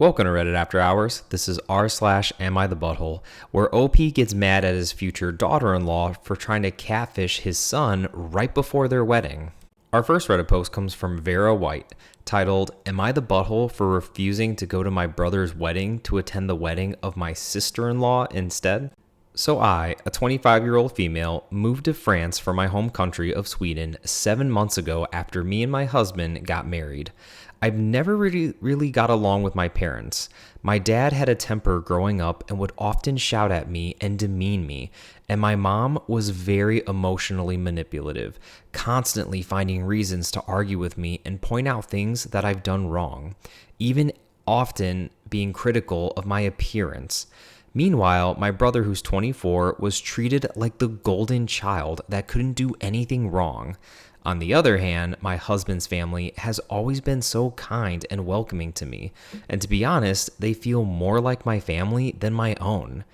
Welcome to Reddit After Hours. This is r/Am I the Butthole, where OP gets mad at his future daughter-in-law for trying to catfish his son right before their wedding. Our first Reddit post comes from Vera White, titled, "Am I the butthole for refusing to go to my brother's wedding to attend the wedding of my sister-in-law instead?" So I, a 25-year-old female, moved to France from my home country of Sweden 7 months ago after me and my husband got married. I've never really got along with my parents. My dad had a temper growing up and would often shout at me and demean me, and my mom was very emotionally manipulative, constantly finding reasons to argue with me and point out things that I've done wrong, even often being critical of my appearance. Meanwhile, my brother, who's 24, was treated like the golden child that couldn't do anything wrong. On the other hand, my husband's family has always been so kind and welcoming to me, and to be honest, they feel more like my family than my own.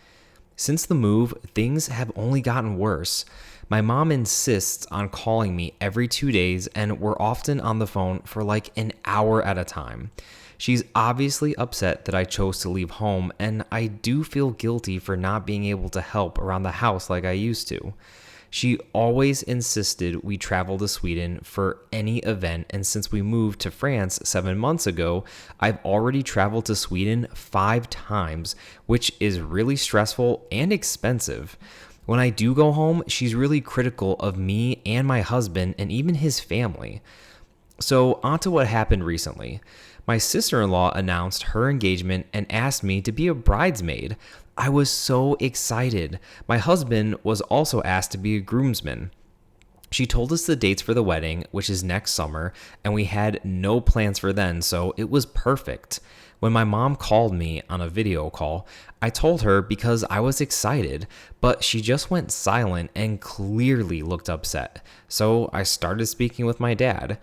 Since the move, things have only gotten worse. My mom insists on calling me every 2 days, and we're often on the phone for like an hour at a time. She's obviously upset that I chose to leave home, and I do feel guilty for not being able to help around the house like I used to. She always insisted we travel to Sweden for any event, and since we moved to France 7 months ago, I've already traveled to Sweden 5 times, which is really stressful and expensive. When I do go home, she's really critical of me and my husband and even his family. So on to what happened recently. My sister-in-law announced her engagement and asked me to be a bridesmaid. I was so excited. My husband was also asked to be a groomsman. She told us the dates for the wedding, which is next summer, and we had no plans for then, so it was perfect. When my mom called me on a video call, I told her because I was excited, but she just went silent and clearly looked upset. So I started speaking with my dad.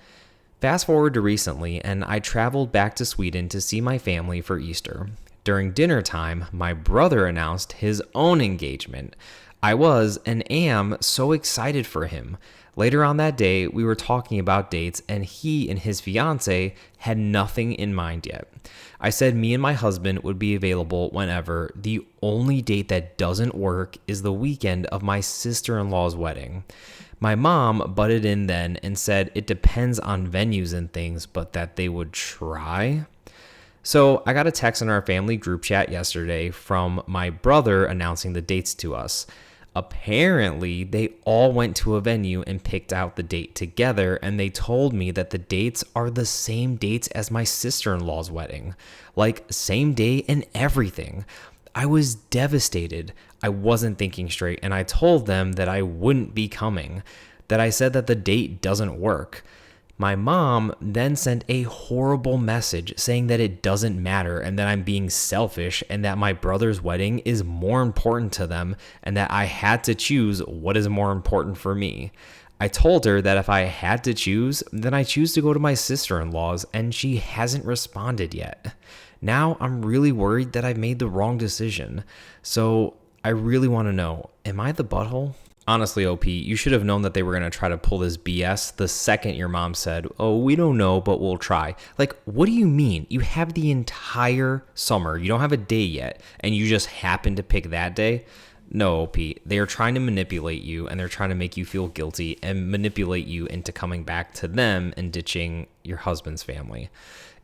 Fast forward to recently, and I traveled back to Sweden to see my family for Easter. During dinner time, my brother announced his own engagement. I was and am so excited for him. Later on that day, we were talking about dates, and he and his fiance had nothing in mind yet. I said me and my husband would be available whenever. The only date that doesn't work is the weekend of my sister-in-law's wedding. My mom butted in then and said it depends on venues and things, but that they would try. So I got a text in our family group chat yesterday from my brother announcing the dates to us. Apparently, they all went to a venue and picked out the date together, and they told me that the dates are the same dates as my sister-in-law's wedding. Like, same day and everything. I was devastated. I wasn't thinking straight, and I told them that I wouldn't be coming, that I said that the date doesn't work. My mom then sent a horrible message saying that it doesn't matter and that I'm being selfish and that my brother's wedding is more important to them and that I had to choose what is more important for me. I told her that if I had to choose, then I choose to go to my sister-in-law's, and she hasn't responded yet. Now I'm really worried that I've made the wrong decision. So I really want to know, am I the butthole? Honestly, OP, you should have known that they were going to try to pull this BS the second your mom said, "Oh, we don't know, but we'll try." Like, what do you mean? You have the entire summer. You don't have a day yet, and you just happen to pick that day? No, OP. They are trying to manipulate you, and they're trying to make you feel guilty and manipulate you into coming back to them and ditching your husband's family.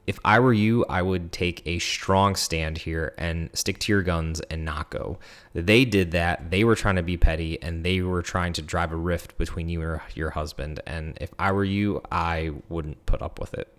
If I were you, I would take a strong stand here and stick to your guns and not go. They did that. They were trying to be petty, and they were trying to drive a rift between you and your husband. And if I were you, I wouldn't put up with it.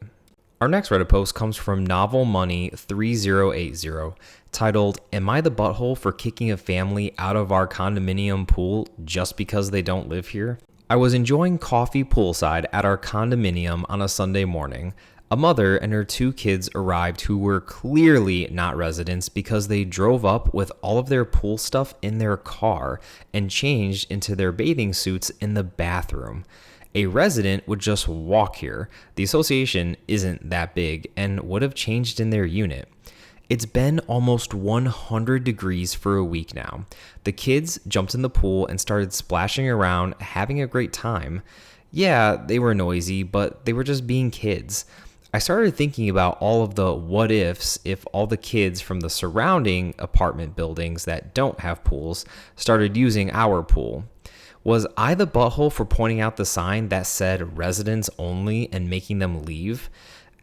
Our next Reddit post comes from Novel Money 3080, titled, "Am I the butthole for kicking a family out of our condominium pool just because they don't live here?" I was enjoying coffee poolside at our condominium on a Sunday morning. A mother and her 2 kids arrived who were clearly not residents because they drove up with all of their pool stuff in their car and changed into their bathing suits in the bathroom. A resident would just walk here. The association isn't that big and would have changed in their unit. It's been almost 100 degrees for a week now. The kids jumped in the pool and started splashing around, having a great time. Yeah, they were noisy, but they were just being kids. I started thinking about all of the what ifs if all the kids from the surrounding apartment buildings that don't have pools started using our pool. Was I the butthole for pointing out the sign that said residents only and making them leave?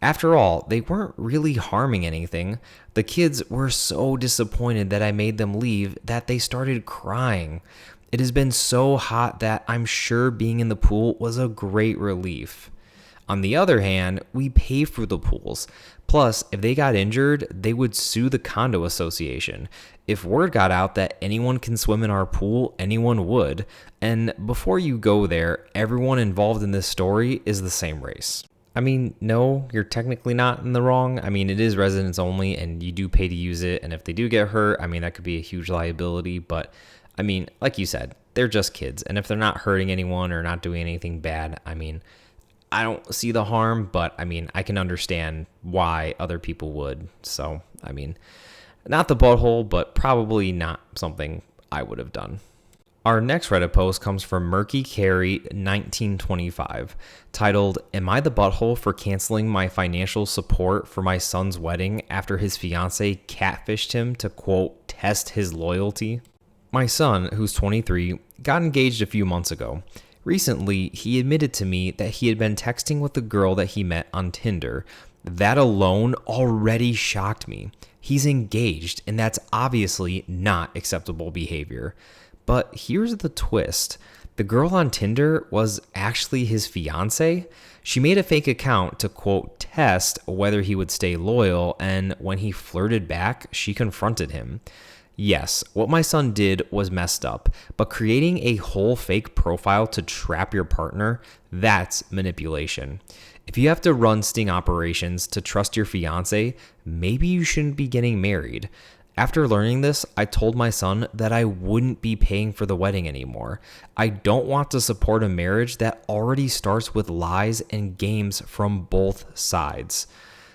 After all, they weren't really harming anything. The kids were so disappointed that I made them leave that they started crying. It has been so hot that I'm sure being in the pool was a great relief. On the other hand, we pay for the pools. Plus, if they got injured, they would sue the condo association. If word got out that anyone can swim in our pool, anyone would. And before you go there, everyone involved in this story is the same race. I mean, no, you're technically not in the wrong. I mean, it is residents only and you do pay to use it. And if they do get hurt, I mean, that could be a huge liability. But I mean, like you said, they're just kids. And if they're not hurting anyone or not doing anything bad, I mean, I don't see the harm, but I mean, I can understand why other people would. So, I mean, not the butthole, but probably not something I would have done. Our next Reddit post comes from Murky Carey 1925, titled, "Am I the butthole for canceling my financial support for my son's wedding after his fiance catfished him to, quote, test his loyalty?" My son, who's 23, got engaged a few months ago. Recently, he admitted to me that he had been texting with a girl that he met on Tinder. That alone already shocked me. He's engaged, and that's obviously not acceptable behavior. But here's the twist. The girl on Tinder was actually his fiance. She made a fake account to, quote, test whether he would stay loyal, and when he flirted back, she confronted him. Yes, what my son did was messed up, but creating a whole fake profile to trap your partner, that's manipulation. If you have to run sting operations to trust your fiance, maybe you shouldn't be getting married. After learning this, I told my son that I wouldn't be paying for the wedding anymore. I don't want to support a marriage that already starts with lies and games from both sides.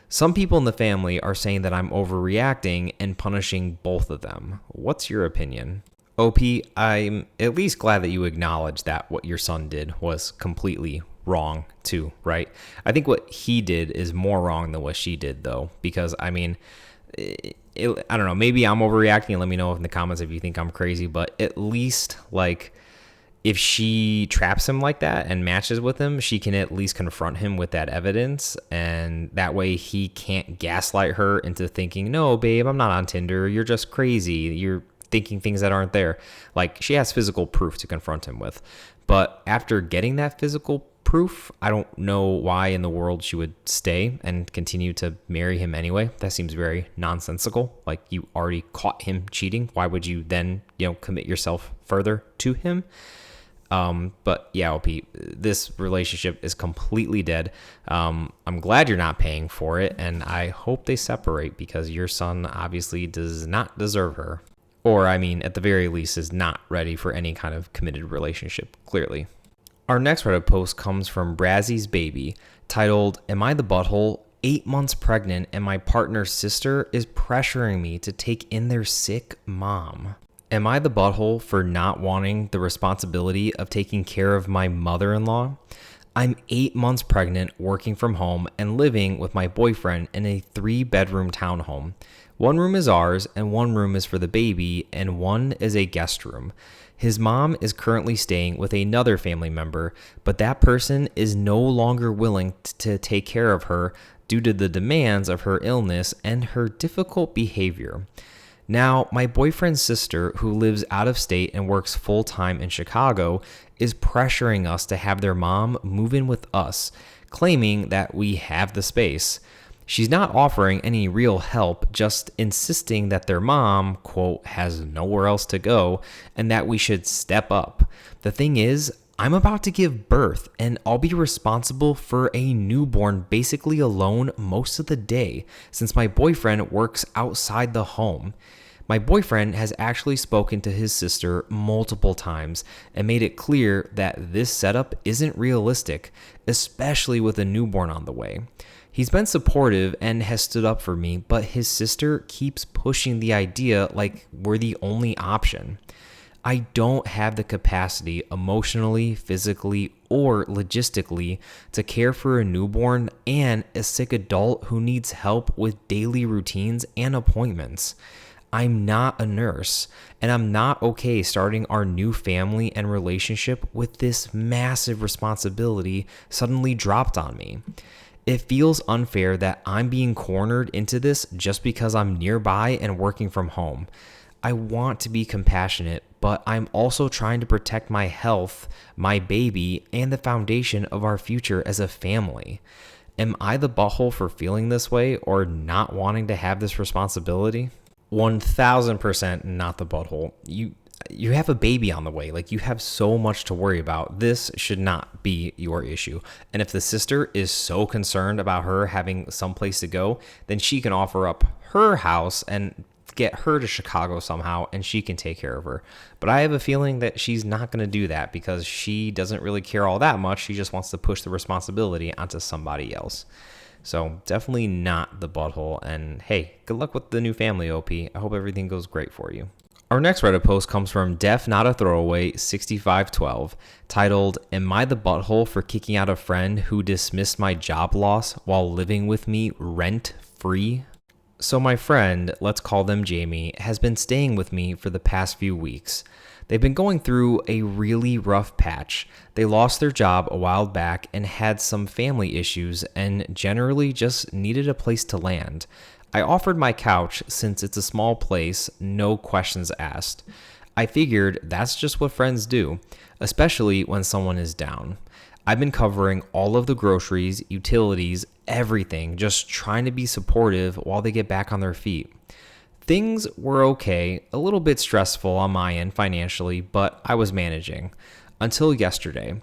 Some people in the family are saying that I'm overreacting and punishing both of them. What's your opinion? OP, I'm at least glad that you acknowledge that what your son did was completely wrong too, right? I think what he did is more wrong than what she did though, because I mean, I don't know, maybe I'm overreacting and let me know in the comments if you think I'm crazy, but at least like if she traps him like that and matches with him, she can at least confront him with that evidence. And that way he can't gaslight her into thinking, no, babe, I'm not on Tinder. You're just crazy. You're thinking things that aren't there. Like she has physical proof to confront him with. But after getting that physical proof, I don't know why in the world she would stay and continue to marry him anyway. That seems very nonsensical. Like you already caught him cheating. Why would you then, commit yourself further to him? But yeah, OP, this relationship is completely dead. I'm glad you're not paying for it, and I hope they separate because your son obviously does not deserve her. Or, I mean, at the very least, is not ready for any kind of committed relationship, clearly. Our next Reddit post comes from Brazzy's Baby, titled, "Am I the butthole? 8 months pregnant, and my partner's sister is pressuring me to take in their sick mom. Am I the butthole for not wanting the responsibility of taking care of my mother-in-law? I'm 8 months pregnant, working from home, and living with my boyfriend in a 3-bedroom townhome. 1 room is ours, and 1 room is for the baby, and 1 is a guest room. His mom is currently staying with another family member, but that person is no longer willing to take care of her due to the demands of her illness and her difficult behavior. Now, my boyfriend's sister, who lives out of state and works full-time in Chicago, is pressuring us to have their mom move in with us, claiming that we have the space. She's not offering any real help, just insisting that their mom, quote, has nowhere else to go, and that we should step up. The thing is, I'm about to give birth, and I'll be responsible for a newborn basically alone most of the day, since my boyfriend works outside the home. My boyfriend has actually spoken to his sister multiple times and made it clear that this setup isn't realistic, especially with a newborn on the way. He's been supportive and has stood up for me, but his sister keeps pushing the idea like we're the only option. I don't have the capacity emotionally, physically, or logistically to care for a newborn and a sick adult who needs help with daily routines and appointments. I'm not a nurse, and I'm not okay starting our new family and relationship with this massive responsibility suddenly dropped on me. It feels unfair that I'm being cornered into this just because I'm nearby and working from home. I want to be compassionate, but I'm also trying to protect my health, my baby, and the foundation of our future as a family. Am I the butthole for feeling this way or not wanting to have this responsibility? 1000% not the butthole. You have a baby on the way. Like, you have so much to worry about. This should not be your issue. And if the sister is so concerned about her having someplace to go, then she can offer up her house and get her to Chicago somehow, and she can take care of her. But I have a feeling that she's not going to do that because she doesn't really care all that much. She just wants to push the responsibility onto somebody else. So definitely not the butthole. And hey, good luck with the new family, OP. I hope everything goes great for you. Our next Reddit post comes from Def Not a Throwaway 6512, titled, "Am I the butthole for kicking out a friend who dismissed my job loss while living with me rent free?" So my friend, let's call them Jamie, has been staying with me for the past few weeks. They've been going through a really rough patch. They lost their job a while back and had some family issues and generally just needed a place to land. I offered my couch since it's a small place, no questions asked. I figured that's just what friends do, especially when someone is down. I've been covering all of the groceries, utilities, everything, just trying to be supportive while they get back on their feet. Things were okay, a little bit stressful on my end financially, but I was managing. Until yesterday,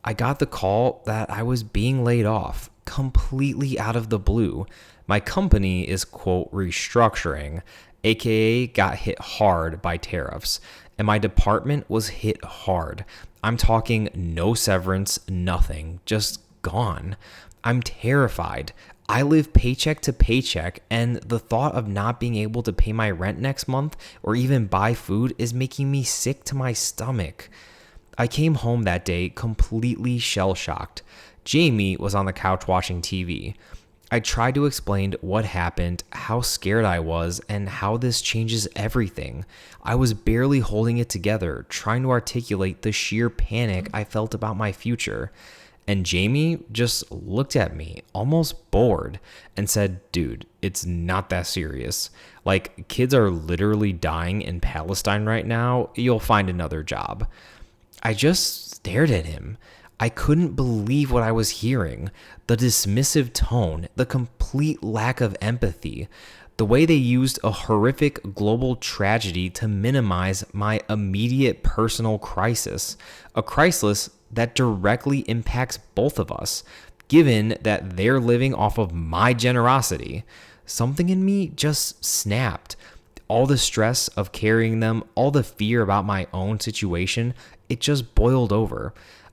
I got the call that I was being laid off, completely out of the blue. My company is, quote, restructuring, aka got hit hard by tariffs, and my department was hit hard. I'm talking no severance, nothing, just gone. I'm terrified. I live paycheck to paycheck, and the thought of not being able to pay my rent next month or even buy food is making me sick to my stomach. I came home that day completely shell-shocked. Jamie was on the couch watching TV. I tried to explain what happened, how scared I was, and how this changes everything. I was barely holding it together, trying to articulate the sheer panic I felt about my future. And Jamie just looked at me, almost bored, and said, "Dude, it's not that serious. Like, kids are literally dying in Palestine right now. You'll find another job." I just stared at him. I couldn't believe what I was hearing. The dismissive tone, the complete lack of empathy, the way they used a horrific global tragedy to minimize my immediate personal crisis, a crisis that directly impacts both of us, given that they're living off of my generosity. Something in me just snapped. All the stress of carrying them, all the fear about my own situation, it just boiled over.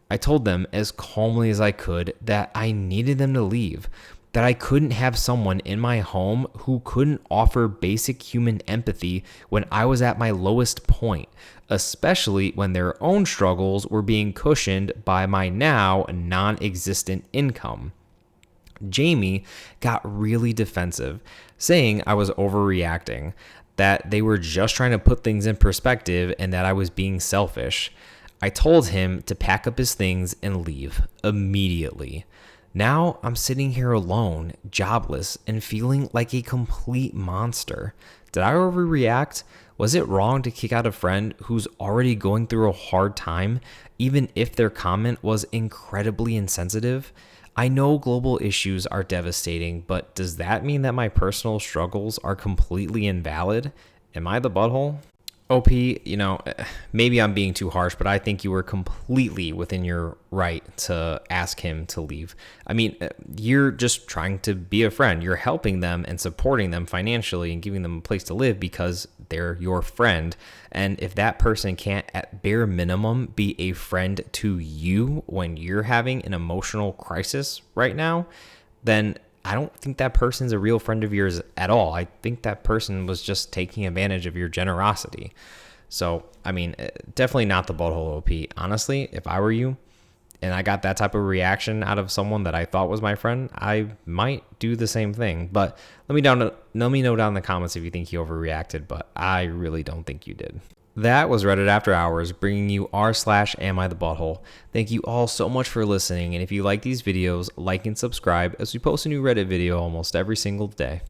I told them as calmly as I could that I needed them to leave, that I couldn't have someone in my home who couldn't offer basic human empathy when I was at my lowest point, especially when their own struggles were being cushioned by my now non-existent income. Jamie got really defensive, saying I was overreacting, that they were just trying to put things in perspective and that I was being selfish. I told him to pack up his things and leave immediately. Now I'm sitting here alone, jobless, and feeling like a complete monster. Did I overreact? Was it wrong to kick out a friend who's already going through a hard time, even if their comment was incredibly insensitive? I know global issues are devastating, but does that mean that my personal struggles are completely invalid? Am I the butthole? OP, maybe I'm being too harsh, but I think you were completely within your right to ask him to leave. I mean, you're just trying to be a friend. You're helping them and supporting them financially and giving them a place to live because they're your friend. And if that person can't, at bare minimum, be a friend to you when you're having an emotional crisis right now, then I don't think that person's a real friend of yours at all. I think that person was just taking advantage of your generosity. So, I mean, definitely not the butthole OP. Honestly, if I were you and I got that type of reaction out of someone that I thought was my friend, I might do the same thing. But let me know down in the comments if you think you overreacted, but I really don't think you did. That was Reddit After Hours, bringing you r/am I the butthole. Thank you all so much for listening, and if you like these videos, like and subscribe as we post a new Reddit video almost every single day.